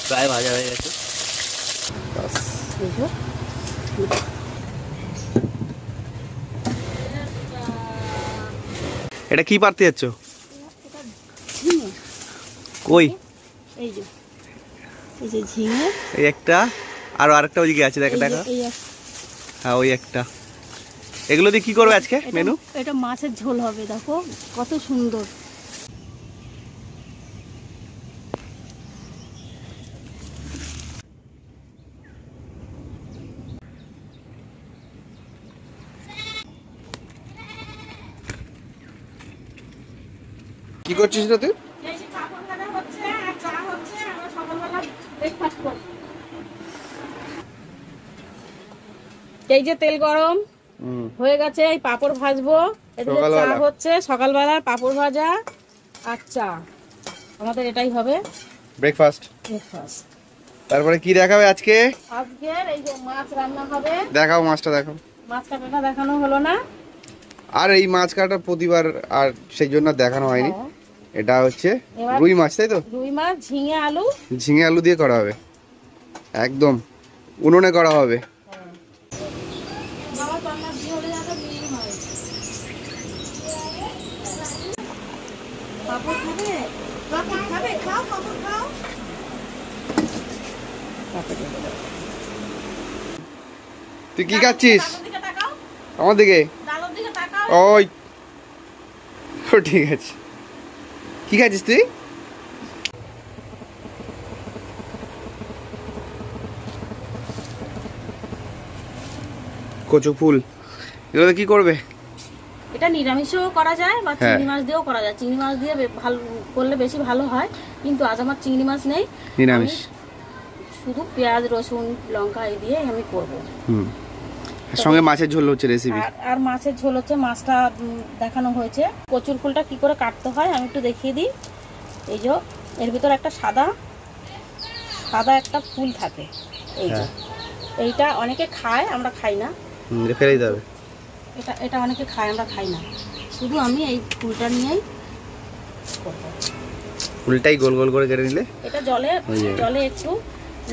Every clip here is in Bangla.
প্রায় ভাজা হয়ে গেছে। এটা কি পারতে যাচ্ছ? কই? এই যে ঝিঙে, এই একটা, আর আরেকটা ওইদিকে আছে, দেখো দেখো। হ্যাঁ ওই একটা। এগুলো দিয়ে কি করবে আজকে মেনু? এটা মাছের ঝোল হবে, দেখো কত সুন্দর। কি করছিস না তুই? এই যে তেল গরম হয়ে গেছে, এই পাপড় ভাজবো। এদিকে চা হচ্ছে, সকালবেলা পাপড় ভাজা আর চা, আমাদের এটাই হবে ব্রেকফাস্ট। তারপরে কি দেখাবে আজকে? আজকে এই যে মাছ রান্না হবে। দেখাও মাছটা, দেখাও। মাছ কাটাটা দেখানো হলো না, আর এই মাছ কাটা প্রতিবার আর সেই জন্য দেখানো হয়নি। এটা হচ্ছে রুই মাছ, তাই তো? রুই মাছ, ঝিঙে আলু, ঝিঙে আলু দিয়ে করা হবে, একদম উনুনে করা হবে। তুই কি খাচ্ছিস? আমার দিকে? ওই ঠিক আছে। কি খাচ্ছিস তুই? কচু ফুল, এগুলো কি করবে? এটা নিরামিষও করা যায় বা চিংড়ি মাছ দিয়েও করা যায়। চিংড়ি মাছ দিয়ে ভালো করলে বেশি ভালো হয়, কিন্তু আজ আমার চিংড়ি মাছ নেই, নিরামিষ। শুধু পেঁয়াজ রসুন লঙ্কা এই দিয়ে আমি করব। সঙ্গে মাছের ঝোল হচ্ছে রেসিপি। আর মাছের ঝোল হচ্ছে, মাছটা দেখানো হয়েছে। কচুর ফুলটা কি করে কাটতে হয় আমি একটু দেখিয়ে দিই। এই যে এর ভিতর একটা সাদা একটা ফুল থাকে, এই যে এইটা অনেকে খায়, আমরা খাই না, ফেলে দিতে হবে। এটা অনেকে খায়, আমরা খাই না। শুধু আমি এই ফুলটা নিয়েই করব। ফুলটাই গোল গোল করে কেটে নিলে এটা জলে একটু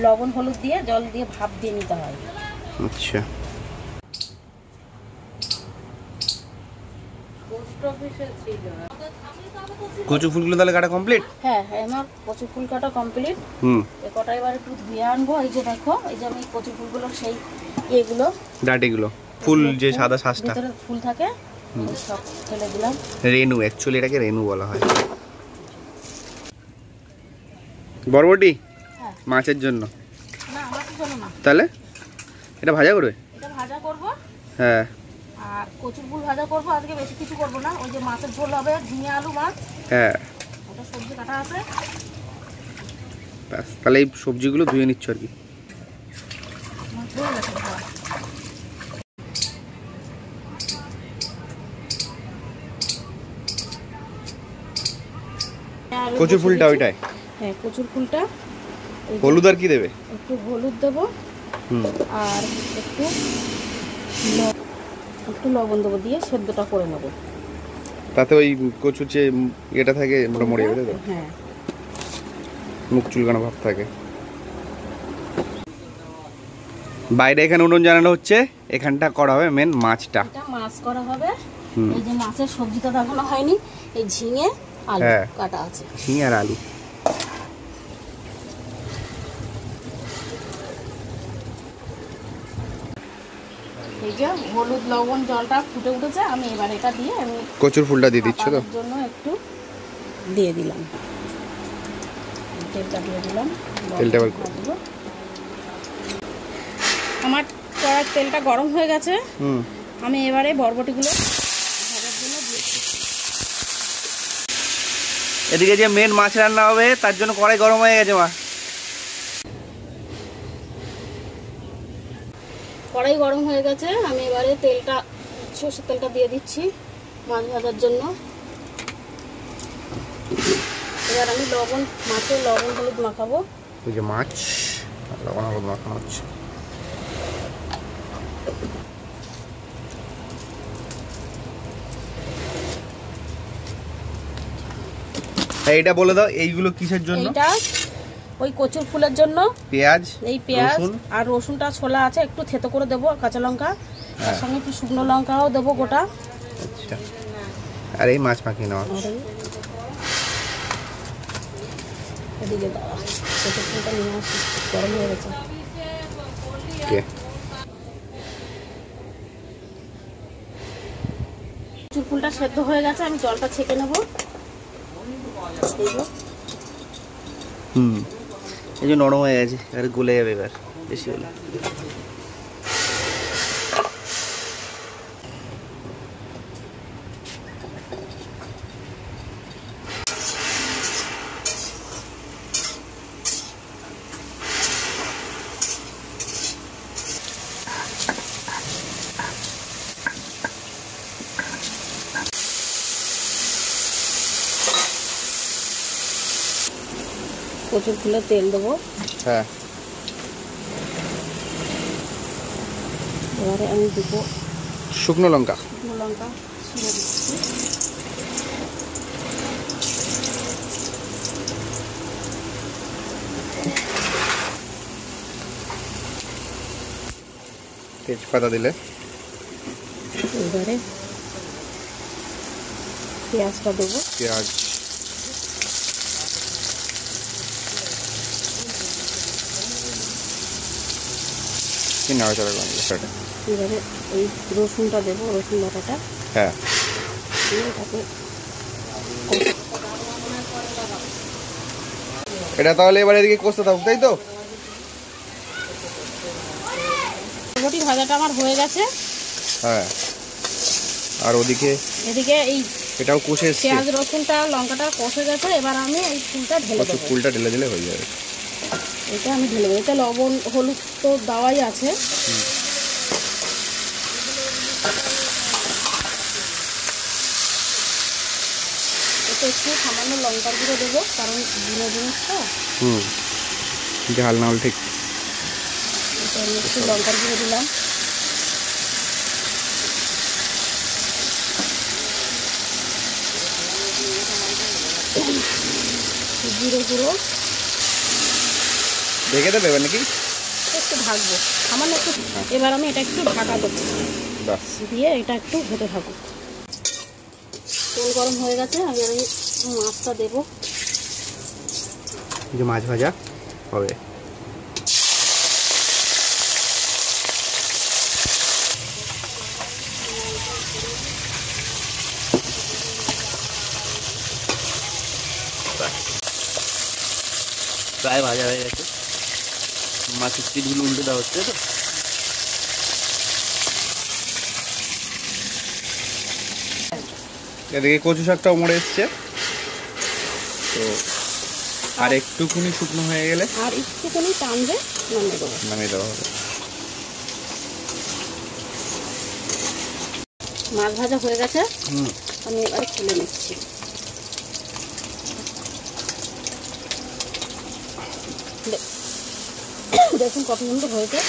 লবণ হলুদ দিয়ে জল দিয়ে ভাপ দিয়ে নিতে হয়। আচ্ছা, কচু ফুলগুলো তাহলে কাটা কমপ্লিট? হ্যাঁ আমার কচু ফুল কাটা কমপ্লিট। এই কটা এবার একটু ধুয়ে আনবো। এই যে দেখো, এই যে আমি কচু ফুলগুলো সেই এগুলো ডাঁটিগুলো, ফুল যে সাদা শ্বাসটা ভিতরে ফুল থাকে সব ফেলে দিলাম। রেনু, অ্যাকচুয়ালি এটাকে রেনু বলা হয়। বরবটি মাছের জন্য? না, মাছের জন্য না। তাহলে এটা ভাজা করবে? এটা ভাজা করব। হ্যাঁ, আর কচুর ফুল ভাজা করব। আজকে বেশি কিছু করব না, ওই যে মাছের ঝোল হবে, ঝিঙে আলু মাছ। হ্যাঁ, ওটা সবজি কাটা আছে। ব্যাস, তাহলে এই সবজিগুলো ধুয়ে নিচ্ছ আর কি। কচুর ফুলটা ওইটাই? হ্যাঁ, কচুর ফুলটা। হলুদ আর কি দেবে? একটু হলুদ দেবো, আর একটু লবণ দেবো, দিয়ে সেদ্ধটা করে নেবো। তাতে ওই কচুর যে এটা থাকে ওটা মরে যাবে, তাই তো? হ্যাঁ, মুখ চুলকানো ভাব থাকে। বাইরে এখানে উনুন জ্বালানো হচ্ছে, এখানটা করা হবে মেন মাছটা। এটা মাছ করা হবে। এই যে মাছের সবজিটা দেখানো হয়নি, এই ঝিঙে আলু কাটা আছে। ঝিঙে আর আলু। এই যে হলুদ লবণ জলটা ফুটে উঠেছে, আমি এবার এটা দিয়ে আমি কচুর ফুলটা দিয়ে দিচ্ছ তো? জন্য একটু দিয়ে দিলাম, তেলটা দিয়ে দিলাম। তেলটা আমার কড়ার তেলটা গরম হয়ে গেছে। আমি এবারে বরবটিগুলো ভাজার জন্য দিয়েছি। এদিকে যে মেন মাছ রান্না হবে তার জন্য কড়াই গরম হয়ে গেছে। মা, কড়াই গরম হয়ে গেছে, আমি এবারে তেলটা, সরষের তেলটা দিয়ে দিচ্ছি মাছ ভাজার জন্য। এবার আমি মাছের লবণ হলুদ মাখাবো। ওই যে মাছ লবণ হলুদ মাখানো হচ্ছে। এইটা বলে দাও, এইগুলো কিসের জন্য? এটা ওই কচুর ফুলের জন্য পেঁয়াজ, এই পেঁয়াজ রসুন আর রসুনটা ছোলা আছে, একটু থেতো করে দেবো, কাঁচা লঙ্কা, তার সঙ্গে একটু শুকনো লঙ্কাও দেবো গোটা। আচ্ছা, আর এই মাছ মাখিয়ে নেওয়া। এদিকে দাঁড়া, কচুর ফুলটা নিয়ে আসি, গরম হয়ে গেছে। কচুর ফুলটা সেদ্ধ হয়ে গেছে, আমি জলটা ছেঁকে নেবো। এই যে নরম হয়ে গেছে, আর গলে যাবে এবার বেশি হলে। কচুর ফুলে তেল দেবো। হ্যাঁ, এবারে আমি দেবো শুকনো লঙ্কা। শুকনো লঙ্কা ছিঁড়ে দিচ্ছি। তেজপাতা দিলে, এবারে পেঁয়াজটা দেবো। পেঁয়াজ, নাড়াচাড়া করে। এবারে এই রসুনটা দেবো, রসুন বাটাটা। হ্যাঁ, এটাকে এটা তাহলে এবার এদিকে কষতে থাকুক, তাই তো? বরবটি ভাজাটা আমার হয়ে গেছে। হ্যাঁ, আর ওদিকে এদিকে এই এটাও কষে এসছে, পেঁয়াজ রসুনটা লঙ্কাটা কষে গেছে। এবার আমি এই ফুলটা ঢেলে দেবো। ফুলটা ঢেলে দিলে হয়ে যাবে। এটা আমি ঢেলে দেবো। এটা লবণ হলুদ তো দেওয়াই আছে। এটা একটু সামান্য লঙ্কার গুঁড়ো দেবো, কারণ দিনের জিনিসটা। ঝাল না হলে ঠিক। এটা আমি একটু লঙ্কার গুঁড়ো দিলাম। জিরে গুঁড়ো ঢেকে দেবে এবার নাকি? একটু ঢাকবো সামান্য একটু। এবার আমি এটা একটু ঢাকা দেবো, দিয়ে এটা একটু হতে থাকুক। তেল গরম হয়ে গেছে, আমি মাছটা দেবো। যে মাছ ভাজা হবে। প্রায় ভাজা হয়ে গেছে, মাছের পিসগুলো উল্টে দেওয়া হচ্ছে। তো এদিকে কচু শাকটাও মরে এসছে, তো আর একটুখানি শুকনো হয়ে গেলে আর একটুখানি টানবে, নামিয়ে দেওয়া হবে। মাছ ভাজা হয়ে গেছে, আমি এবারে খুলে নিচ্ছি। দেখুন কত সুন্দর হয়েছে।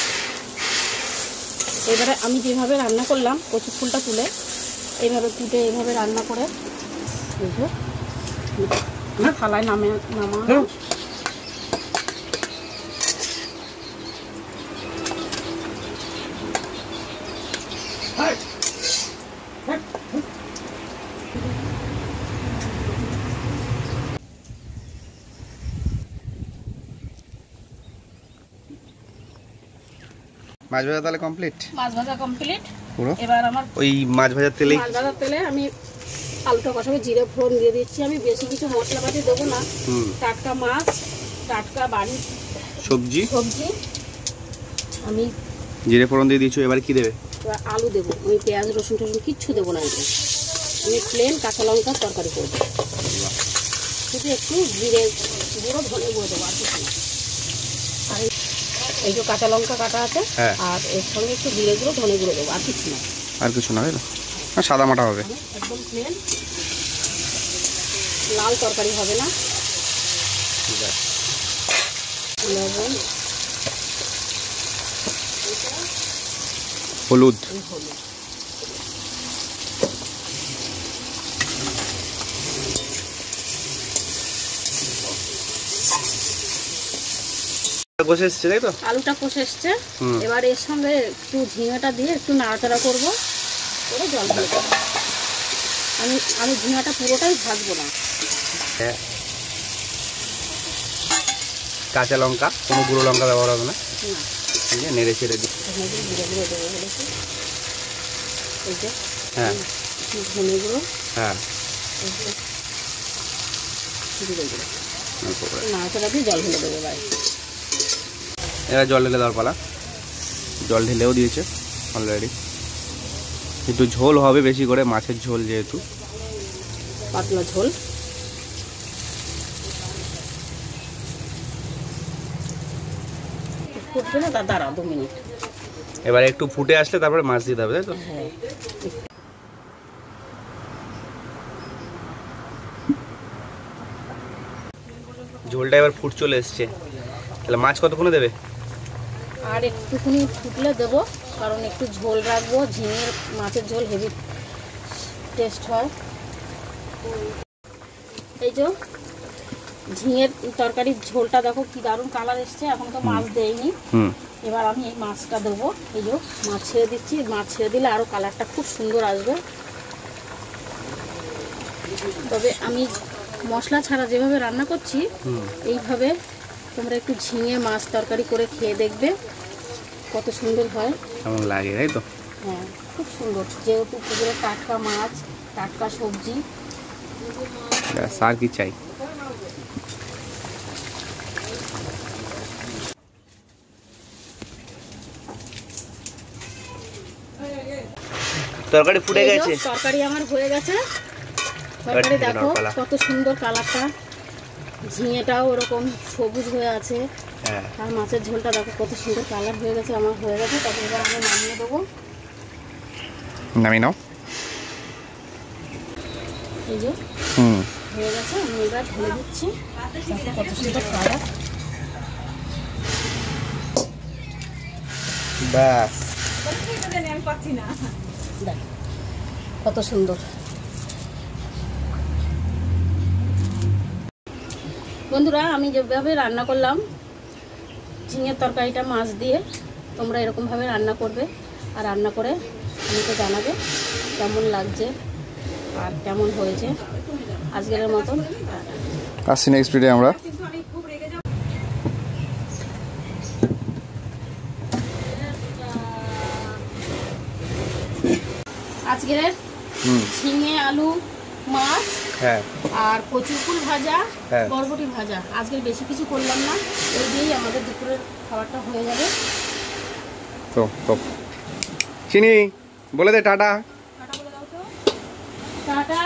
এবারে আমি যেভাবে রান্না করলাম, কচু ফুলটা তুলে এইভাবে কুটে এইভাবে রান্না করে বুঝলো থালায় নামানো। মাছ ভাজা তাহলে কমপ্লিট। মাছ ভাজা কমপ্লিট পুরো। এবার আমার ওই মাছ ভাজার তেলে আমি আলুটা কষাবো, জিরে ফোড়ন দিয়ে দিচ্ছি। আমি বেশি কিছু মশলাপাতি দেবো না, টাটকা মাছ, টাটকা বাড়ির সবজি আমি জিরে ফোড়ন দিয়ে দিয়েছো। এবার কি দেবে? এবার আলু দেবো। আমি পেঁয়াজ রসুন টসুন কিচ্ছু দেবো না, আমি প্লেন কাঁচা লঙ্কার তরকারি করবো। শুধু একটু জিরে গুঁড়ো ধনে গুঁড়ো দেবো, আর কিছু না। আর এই যে কাঁচা লঙ্কা কাটা আছে, আর এর সঙ্গে একটু জিরে গুঁড়ো ধনে গুঁড়ো দেবো, আর কিছু না। আর কিছু না, সাদা মাটা হবে একদম প্লেন, লাল তরকারি হবে না। লবণ, হলুদ, কষে এসছে, তাই তো? আলুটা কষে এসছে। এবার এর সঙ্গে একটু ঝিঙেটা দিয়ে একটু নাড়াচাড়া করবো, করে জল দিয়ে দেবো। আমি ঝিঙাটা পুরোটাই ভাজবো না। হ্যাঁ, কাঁচা লঙ্কা, কোনো গুঁড়ো লঙ্কা ব্যবহার হবে না। ঠিক আছে, নেড়ে ছেড়ে দিই। হ্যাঁ, ধনে গুঁড়ো, হ্যাঁ, জিরে গুঁড়ো নাড়াচাড়া দিয়ে জল ঢেলে দেবো। এবার জল ঢেলে দেওয়ার পালা। জল ঢেলেও দিয়েছে অলরেডি। একটু ঝোল হবে বেশি করে, মাছের ঝোল যেহেতু, পাতলা ঝোল। ফুটবে না, দাঁড়া 2 মিনিট। এবার একটু ফুটে আসলে তারপরে মাছ দিতে হবে, তাই তো? হ্যাঁ, ঝোলটা এবার ফুট চলে এসছে, তাহলে মাছ কতক্ষণে দেবে? আর একটুখানি ফুটলে দেবো, কারণ একটু ঝোল রাখবো। ঝিঙের মাছের ঝোল হেভি টেস্ট হয়। এই যে ঝিঙের তরকারির ঝোলটা দেখো কি দারুণ কালার এসছে। এখন তো মাছ দেয়নি, এবার আমি এই মাছটা দেবো। এই যে মাছ ছেড়ে দিচ্ছি, মাছ ছেড়ে দিলে আরও কালারটা খুব সুন্দর আসবে। তবে আমি মশলা ছাড়া যেভাবে রান্না করছি, এইভাবে তোমরা একটু ঝিঙে মাছ তরকারি করে খেয়ে দেখবে কত সুন্দর হয়। কেমন লাগে, তাই তো? হ্যাঁ, খুব সুন্দর। যেহেতু পুকুরে টাটকা মাছ, টাটকা সবজি, আর কি চাই। তরকারি ফুটে গেছে। তরকারি আমার হয়ে গেছে। তরকারি দেখো কত সুন্দর কালারটা, ঝিঙেটাও ওরকম সবুজ হয়ে আছে। আর মাছের ঝোলটা দেখো কত সুন্দর কালার হয়ে গেছে। আমার হয়ে গেছে, তখন এবার আমি নামিয়ে দেবো। নামিয়ে নাও। এই যে হয়ে গেছে, আমি এবার ঢেলে দিচ্ছি। কত সুন্দর কালার, ব্যাস, কত সুন্দর। বন্ধুরা, আমি যেভাবে রান্না করলাম ঝিঙের তরকারিটা মাছ দিয়ে, তোমরা এরকমভাবে রান্না করবে। আর রান্না করে আমাকে জানাবে কেমন লাগছে আর কেমন হয়েছে। আজকের মতন আসছি নেক্সট ভিডিও আমরা। আজকের ঝিঙে আলু মাছ, আর কচুর ফুল ভাজা, বরবটি ভাজা। আজকে বেশি কিছু করলাম না, এই দিয়েই আমাদের দুপুরের খাবারটা হয়ে যাবে। তো চিনি বলে দে টাটা। টাটা।